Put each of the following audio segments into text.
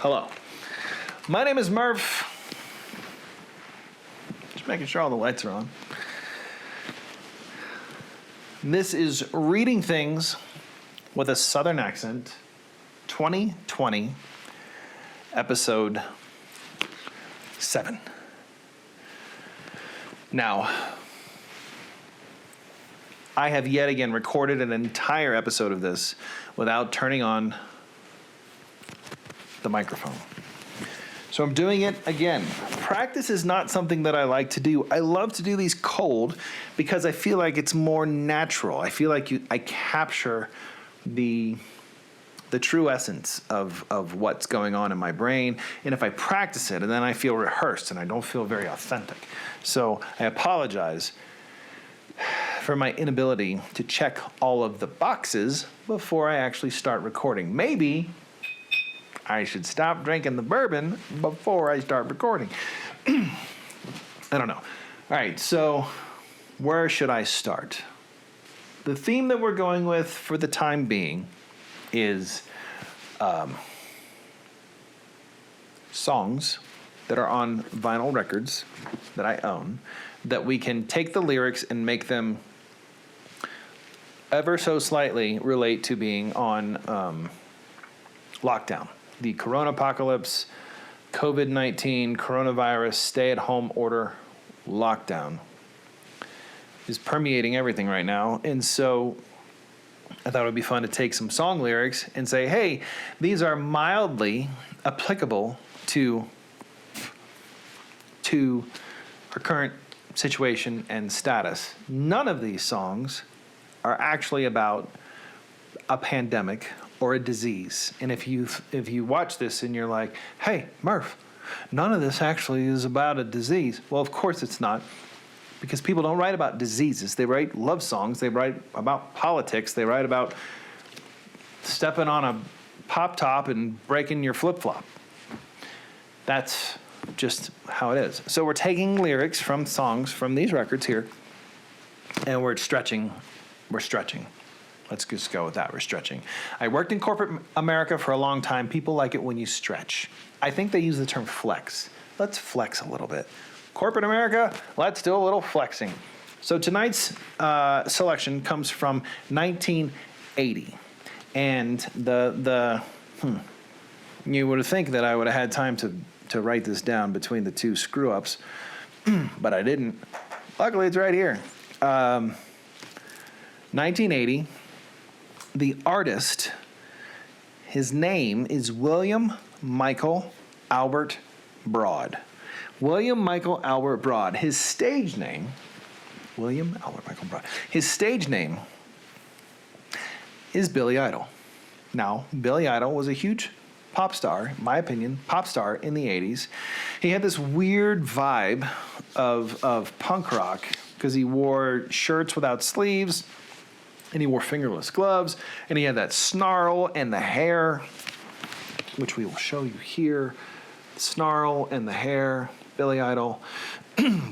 Hello. My name is Murph. Just making sure all the lights are on. This is Reading Things with a Southern Accent, 2020, episode 7. Now, I have yet again recorded an entire episode of this without turning on the microphone. So I'm doing it again. Practice is not something that I like to do. I love to do these cold because I feel like it's more natural. I feel like I capture the true essence of what's going on in my brain. And if I practice it, and then I feel rehearsed and I don't feel very authentic. So I apologize for my inability to check all of the boxes before I actually start recording. Maybe I should stop drinking the bourbon before I start recording. I don't know. All right, so where should I start? The theme that we're going with for the time being is songs that are on vinyl records that I own, that we can take the lyrics and make them ever so slightly relate to being on lockdown. The Corona apocalypse, COVID-19, coronavirus, stay-at-home order, lockdown is permeating everything right now. And so I thought it would be fun to take some song lyrics and say, hey, these are mildly applicable to our current situation and status. None of these songs are actually about a pandemic or a disease. And if you watch this and you're like, hey, Murph, none of this actually is about a disease. Well, of course it's not, because people don't write about diseases. They write love songs. They write about politics. They write about stepping on a pop top and breaking your flip-flop. That's just how it is. So we're taking lyrics from songs from these records here, and we're stretching. Let's just go with that. We're stretching. I worked in corporate America for a long time. People like it when you stretch. I think they use the term flex. Let's flex a little bit. Corporate America, let's do a little flexing. So tonight's selection comes from 1980. And you would think that I would have had time to write this down between the two screw-ups, but I didn't. Luckily, it's right here. 1980. The artist, his name is William Michael Albert Broad. William Michael Albert Broad. His stage name, William Albert Michael Broad. His stage name is Billy Idol. Now, Billy Idol was a huge pop star, in my opinion, pop star in the 80s. He had this weird vibe of punk rock because he wore shirts without sleeves, and he wore fingerless gloves, and he had that snarl and the hair, which we will show you here. The snarl and the hair, Billy Idol.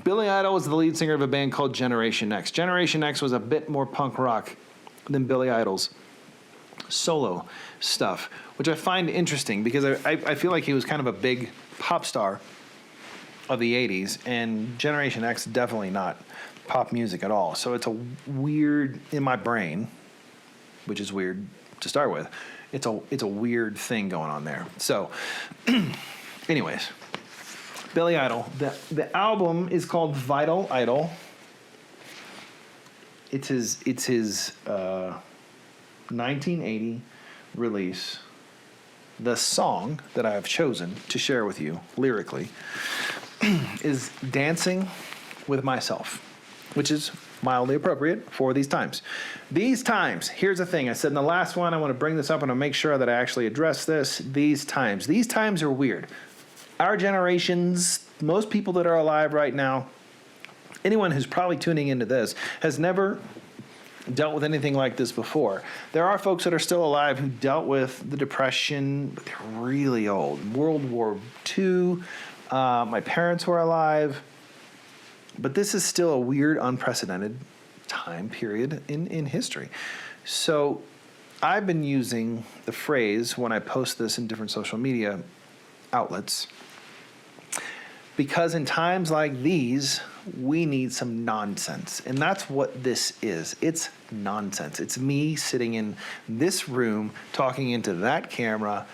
Billy Idol was the lead singer of a band called Generation X. Generation X was a bit more punk rock than Billy Idol's solo stuff, which I find interesting because I feel like he was kind of a big pop star of the 80s, and Generation X definitely not pop music at all. So it's a weird, in my brain, which is weird to start with, it's a weird thing going on there. So anyways, Billy Idol. The album is called Vital Idol. It's his 1980 release. The song that I have chosen to share with you lyrically is Dancing with Myself, which is mildly appropriate for these times. These times, here's the thing. I said in the last one, I want to bring this up and I'll make sure that I actually address this. These times are weird. Our generations, most people that are alive right now, anyone who's probably tuning into this, has never dealt with anything like this before. There are folks that are still alive who dealt with the Depression, but they're really old. World War II, my parents were alive. But this is still a weird, unprecedented time period in history. So I've been using the phrase when I post this in different social media outlets. Because in times like these, we need some nonsense. And that's what this is. It's nonsense. It's me sitting in this room talking into that camera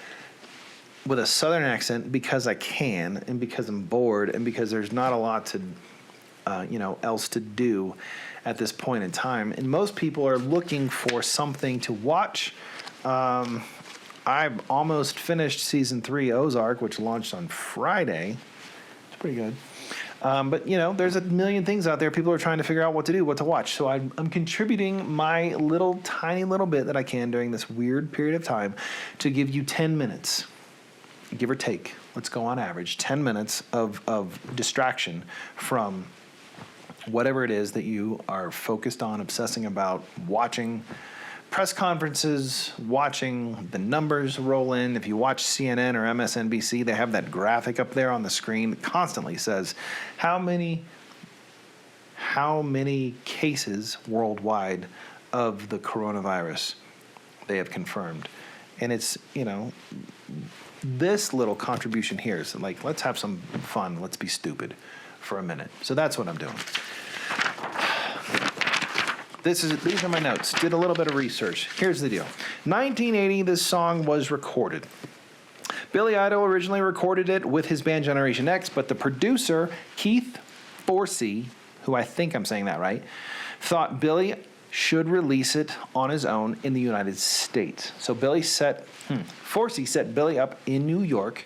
with a southern accent because I can and because I'm bored and because there's not a lot to else to do at this point in time. And most people are looking for something to watch. I've almost finished season 3 Ozark, which launched on Friday. It's pretty good. But there's a million things out there. People are trying to figure out what to do, what to watch. So I'm contributing my tiny little bit that I can during this weird period of time to give you 10 minutes, give or take. Let's go on average 10 minutes of distraction from whatever it is that you are focused on, obsessing about, watching press conferences, watching the numbers roll in. If you watch CNN or MSNBC, they have that graphic up there on the screen that constantly says how many cases worldwide of the coronavirus they have confirmed. And it's, this little contribution here is like, let's have some fun. Let's be stupid for a minute. So that's what I'm doing. These are my notes. Did a little bit of research. Here's the deal. 1980, this song was recorded. Billy Idol originally recorded it with his band Generation X, but the producer, Keith Forsey, who I think I'm saying that right, thought Billy should release it on his own in the United States. So Forsey set Billy up in New York,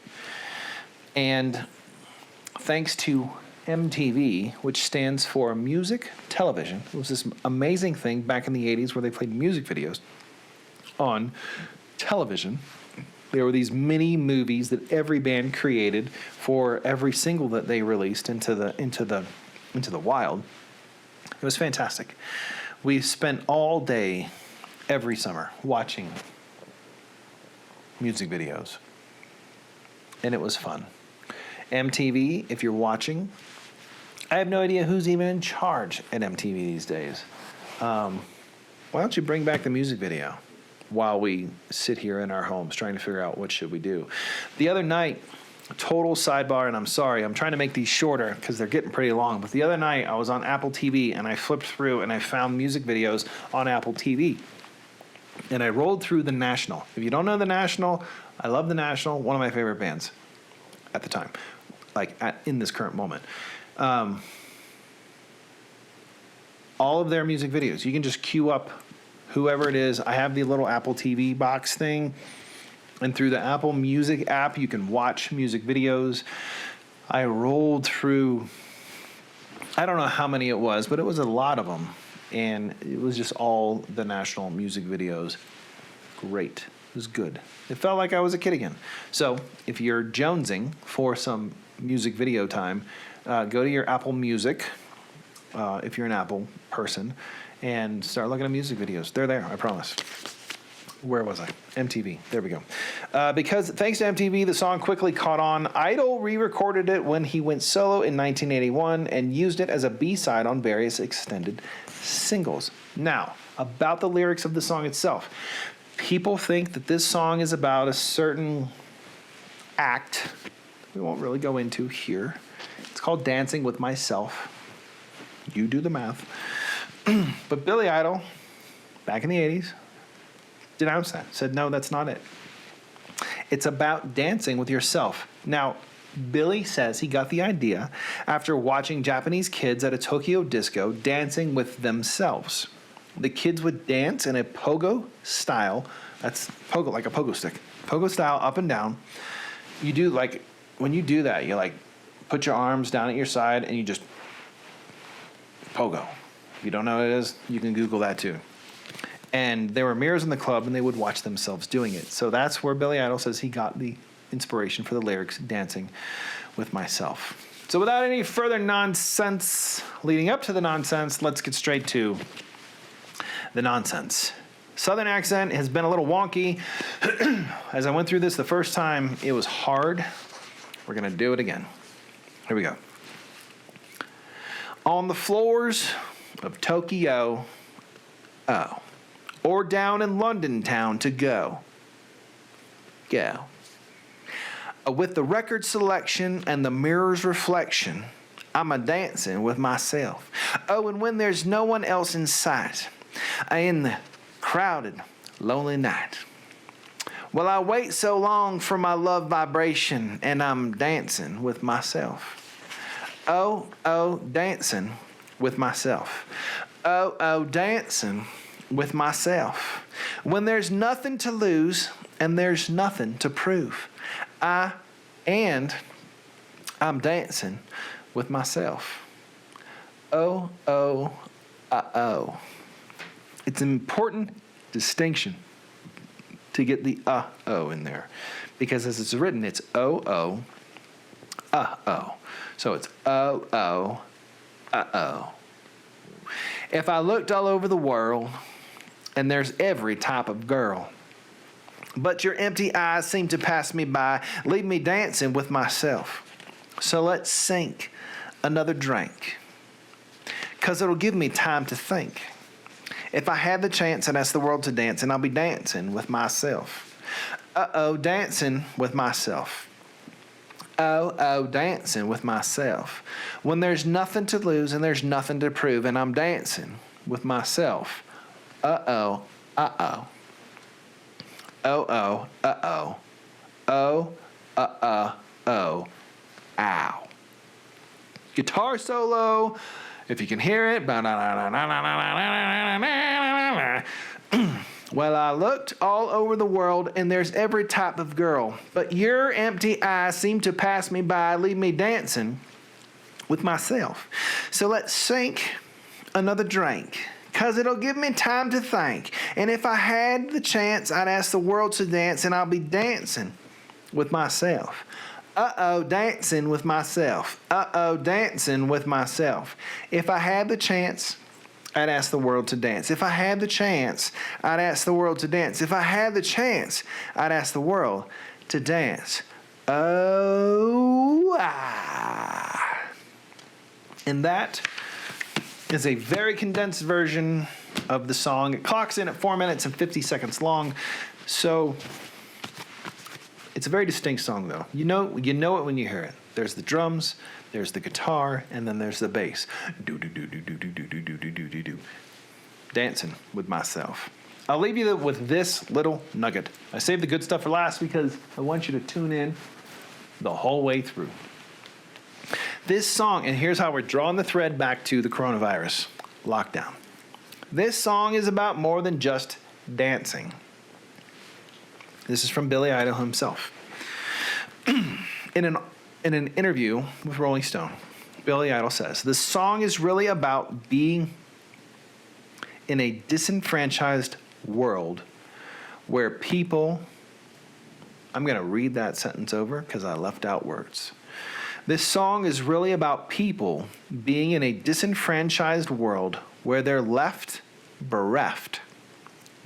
and thanks to MTV, which stands for Music Television. It was this amazing thing back in the 80s where they played music videos on television. There were these mini movies that every band created for every single that they released into the wild. It was fantastic. We spent all day every summer watching music videos, and it was fun. MTV, if you're watching, I have no idea who's even in charge at MTV these days. Why don't you bring back the music video while we sit here in our homes trying to figure out what should we do? The other night, total sidebar, and I'm sorry, I'm trying to make these shorter because they're getting pretty long, but the other night I was on Apple TV and I flipped through and I found music videos on Apple TV. And I rolled through The National. If you don't know The National, I love The National, one of my favorite bands at the time, in this current moment. All of their music videos, you can just queue up whoever it is. I have the little Apple TV box thing, and through the Apple Music app, you can watch music videos. I rolled through, I don't know how many it was, but it was a lot of them, and it was just all the National music videos. Great. It was good. It felt like I was a kid again. So if you're jonesing for some music video time, go to your Apple Music, if you're an Apple person, and start looking at music videos. They're there, I promise. Where was I? MTV. There we go. Because thanks to MTV, the song quickly caught on. Idol re-recorded it when he went solo in 1981 and used it as a B-side on various extended singles. Now, about the lyrics of the song itself. People think that this song is about a certain act we won't really go into here. It's called Dancing with Myself. You do the math. But Billy Idol, back in the 80s, denounced that. Said, no, that's not it. It's about dancing with yourself. Now, Billy says he got the idea after watching Japanese kids at a Tokyo disco dancing with themselves. The kids would dance in a pogo style. That's pogo, like a pogo stick. Pogo style, up and down. You do when you do that, you put your arms down at your side and you just pogo. If you don't know what it is, you can Google that too. And there were mirrors in the club and they would watch themselves doing it. So that's where Billy Idol says he got the inspiration for the lyrics, Dancing with Myself. So without any further nonsense leading up to the nonsense, let's get straight to the nonsense. Southern accent has been a little wonky. As I went through this the first time, it was hard. We're going to do it again. Here we go. On the floors of Tokyo, or down in London town to go. With the record selection and the mirror's reflection, I'm a dancing with myself. Oh, and when there's no one else in sight, in the crowded, lonely night. Well, I wait so long for my love vibration, and I'm dancing with myself. Oh, oh, dancing with myself. Oh, oh, dancing with myself. When there's nothing to lose and there's nothing to prove, I'm dancing with myself. Oh, oh, oh. It's an important distinction to get the oh in there, because as it's written, it's oh, oh. So it's oh, oh. If I looked all over the world, and there's every type of girl, but your empty eyes seem to pass me by, leave me dancing with myself. So let's sink another drink, 'cause it'll give me time to think. If I had the chance, I'd ask the world to dance, and I'll be dancing with myself. Uh-oh, dancing with myself. Oh, oh, dancing with myself. When there's nothing to lose and there's nothing to prove, and I'm dancing with myself. Uh-oh, uh-oh. Oh, oh, uh-oh. Oh, oh. Ow. Guitar solo, if you can hear it. Well, I looked all over the world, and there's every type of girl, but your empty eyes seem to pass me by, leave me dancing with myself. So let's sink another drink, 'cause it'll give me time to think. And if I had the chance, I'd ask the world to dance, and I'll be dancing with myself. Uh-oh, dancing with myself. Uh-oh, dancing with myself. If I had the chance, I'd ask the world to dance. If I had the chance, I'd ask the world to dance. If I had the chance, I'd ask the world to dance. Oh, ah. And that is a very condensed version of the song. It clocks in at 4 minutes and 50 seconds long. So it's a very distinct song, though. You know it when you hear it. There's the drums, there's the guitar, and then there's the bass. Do do do do do do do do do do do do do. Dancing with myself. I'll leave you with this little nugget. I saved the good stuff for last because I want you to tune in the whole way through. This song, and here's how we're drawing the thread back to the coronavirus lockdown. This song is about more than just dancing. This is from Billy Idol himself. In an interview with Rolling Stone, Billy Idol says, the song is really about being in a disenfranchised world where people, I'm going to read that sentence over because I left out words. This song is really about people being in a disenfranchised world where they're left bereft,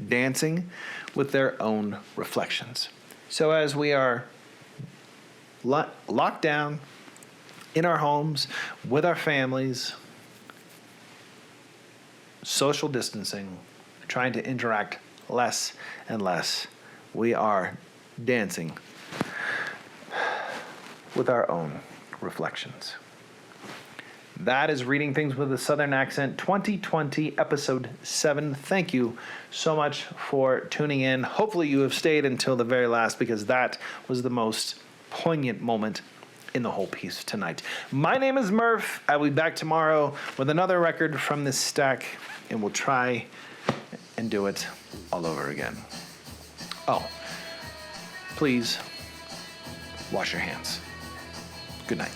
dancing with their own reflections. So as we are locked down in our homes with our families, social distancing, trying to interact less and less, we are dancing with our own reflections. That is Reading Things with a Southern Accent 2020, episode 7. Thank you so much for tuning in. Hopefully you have stayed until the very last, because that was the most poignant moment in the whole piece tonight. My name is Murph. I'll be back tomorrow with another record from this stack, and we'll try and do it all over again. Oh, please wash your hands. Good night.